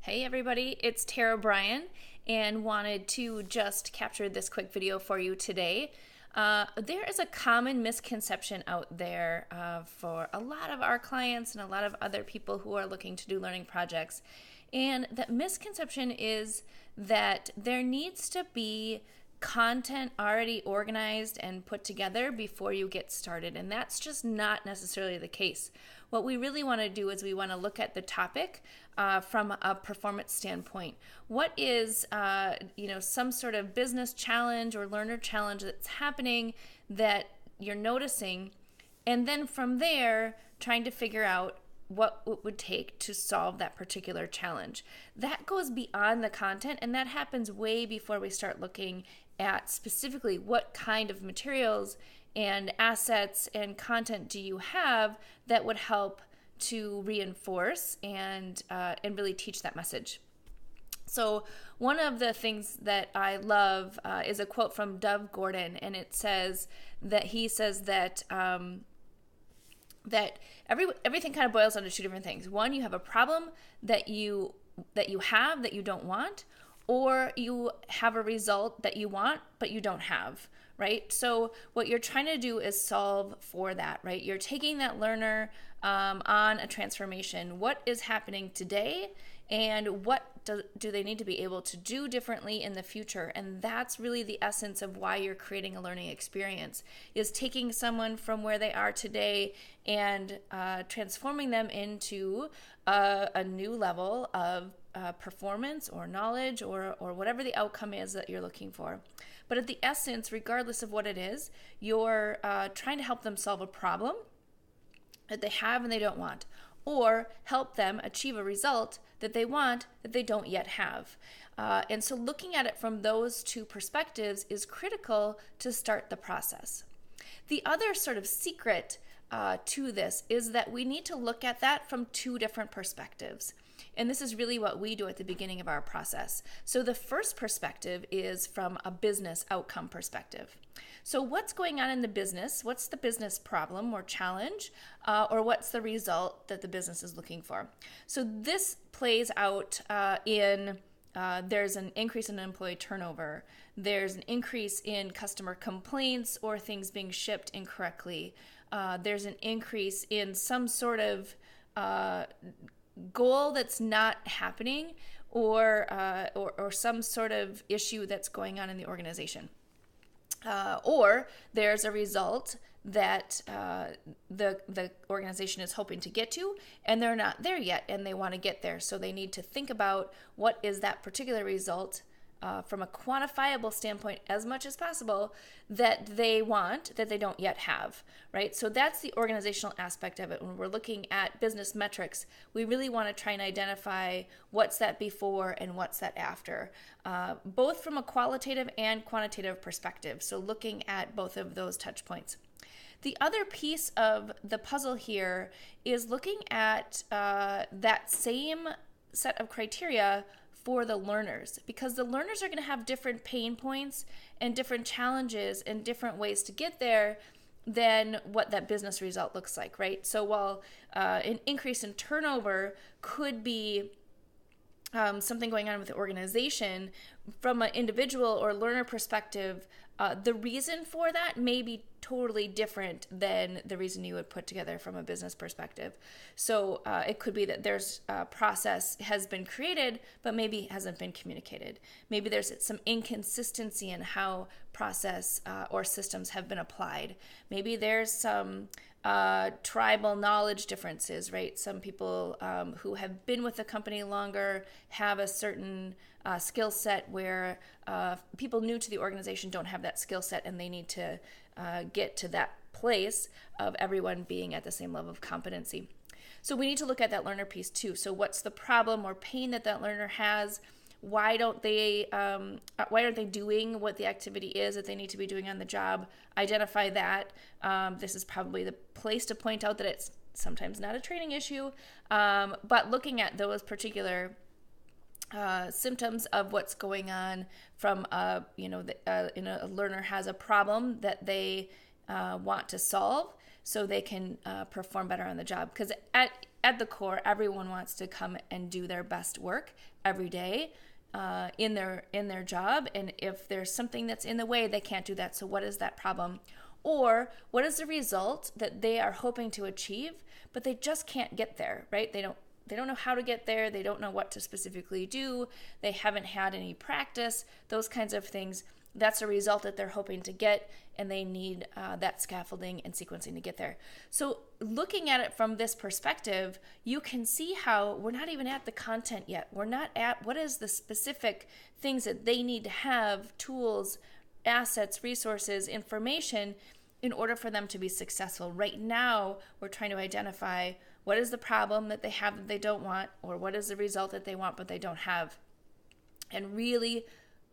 Hey everybody, it's Tara Bryan and wanted to just capture this quick video for you today. There is a common misconception out there for a lot of our clients and a lot of other people who are looking to do learning projects. And that misconception is that there needs to be content already organized and put together before you get started. And that's just not necessarily the case. What we really want to do is we want to look at the topic from a performance standpoint. What is, some sort of business challenge or learner challenge that's happening that you're noticing? And then from there, trying to figure out what it would take to solve that particular challenge. That goes beyond the content, and that happens way before we start looking at specifically what kind of materials and assets and content do you have that would help to reinforce and really teach that message. So one of the things that I love is a quote from Dov Gordon, and it says that that everything kind of boils down to two different things. One, you have a problem that you have that you don't want, or you have a result that you want but you don't have, right? So what you're trying to do is solve for that, right? You're taking that learner on a transformation. What is happening today, and what do they need to be able to do differently in the future? And that's really the essence of why you're creating a learning experience, is taking someone from where they are today and transforming them into a new level of performance or knowledge or whatever the outcome is that you're looking for. But at the essence, regardless of what it is, you're trying to help them solve a problem that they have and they don't want, or help them achieve a result that they want that they don't yet have. And so looking at it from those two perspectives is critical to start the process. The other sort of secret to this is that we need to look at that from two different perspectives. And this is really what we do at the beginning of our process. So the first perspective is from a business outcome perspective. So what's going on in the business? What's the business problem or challenge? Or what's the result that the business is looking for? So this plays out in there's an increase in employee turnover. There's an increase in customer complaints or things being shipped incorrectly. There's an increase in some sort of goal that's not happening, or some sort of issue that's going on in the organization. Or there's a result that the organization is hoping to get to, and they're not there yet, and they want to get there. So they need to think about what is that particular result from a quantifiable standpoint as much as possible that they want that they don't yet have, right? So that's the organizational aspect of it. When we're looking at business metrics, we really want to try and identify what's that before and what's that after, both from a qualitative and quantitative perspective. So looking at both of those touch points. The other piece of the puzzle here is looking at that same set of criteria for the learners, because the learners are going to have different pain points and different challenges and different ways to get there than what that business result looks like, right? So while an increase in turnover could be something going on with the organization, from an individual or learner perspective, the reason for that may be totally different than the reason you would put together from a business perspective. So it could be that there's a process has been created, but maybe hasn't been communicated. Maybe there's some inconsistency in how process or systems have been applied. Maybe there's some tribal knowledge differences, right? Some people who have been with the company longer have a certain skill set where people new to the organization don't have that skill set, and they need to get to that place of everyone being at the same level of competency. So we need to look at that learner piece too. So what's the problem or pain that learner has? Why aren't they doing what the activity is that they need to be doing on the job? Identify that. This is probably the place to point out that it's sometimes not a training issue, but looking at those particular symptoms of what's going on from a learner has a problem that they want to solve so they can perform better on the job. Because at the core, everyone wants to come and do their best work every day in their job. And if there's something that's in the way, they can't do that. So what is that problem? Or what is the result that they are hoping to achieve, but they just can't get there, right? They don't know how to get there. They don't know what to specifically do. They haven't had any practice, those kinds of things. That's a result that they're hoping to get, and they need that scaffolding and sequencing to get there. So looking at it from this perspective, you can see how we're not even at the content yet. We're not at what is the specific things that they need to have, tools, assets, resources, information, in order for them to be successful. Right now, we're trying to identify what is the problem that they have that they don't want, or what is the result that they want but they don't have. And really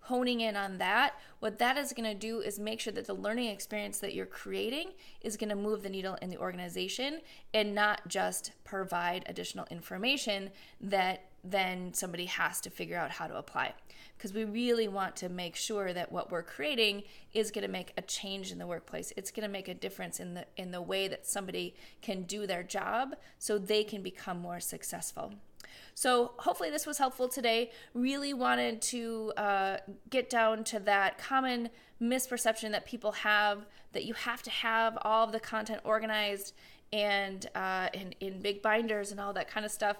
honing in on that, what that is going to do is make sure that the learning experience that you're creating is going to move the needle in the organization and not just provide additional information that then somebody has to figure out how to apply. Because we really want to make sure that what we're creating is going to make a change in the workplace. It's going to make a difference in the way that somebody can do their job so they can become more successful. So hopefully this was helpful today. Really wanted to get down to that common misperception that people have, that you have to have all of the content organized and in big binders and all that kind of stuff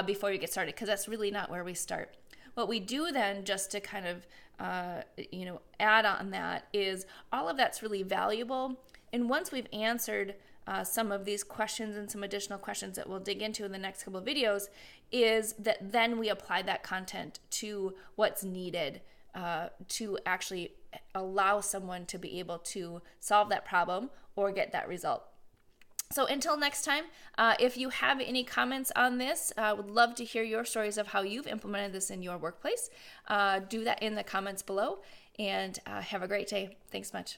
before you get started, because that's really not where we start. What we do then, just to kind of add on that, is all of that's really valuable. And once we've answered some of these questions and some additional questions that we'll dig into in the next couple of videos, is that then we apply that content to what's needed to actually allow someone to be able to solve that problem or get that result. So until next time, if you have any comments on this, I would love to hear your stories of how you've implemented this in your workplace. Do that in the comments below, and have a great day. Thanks much.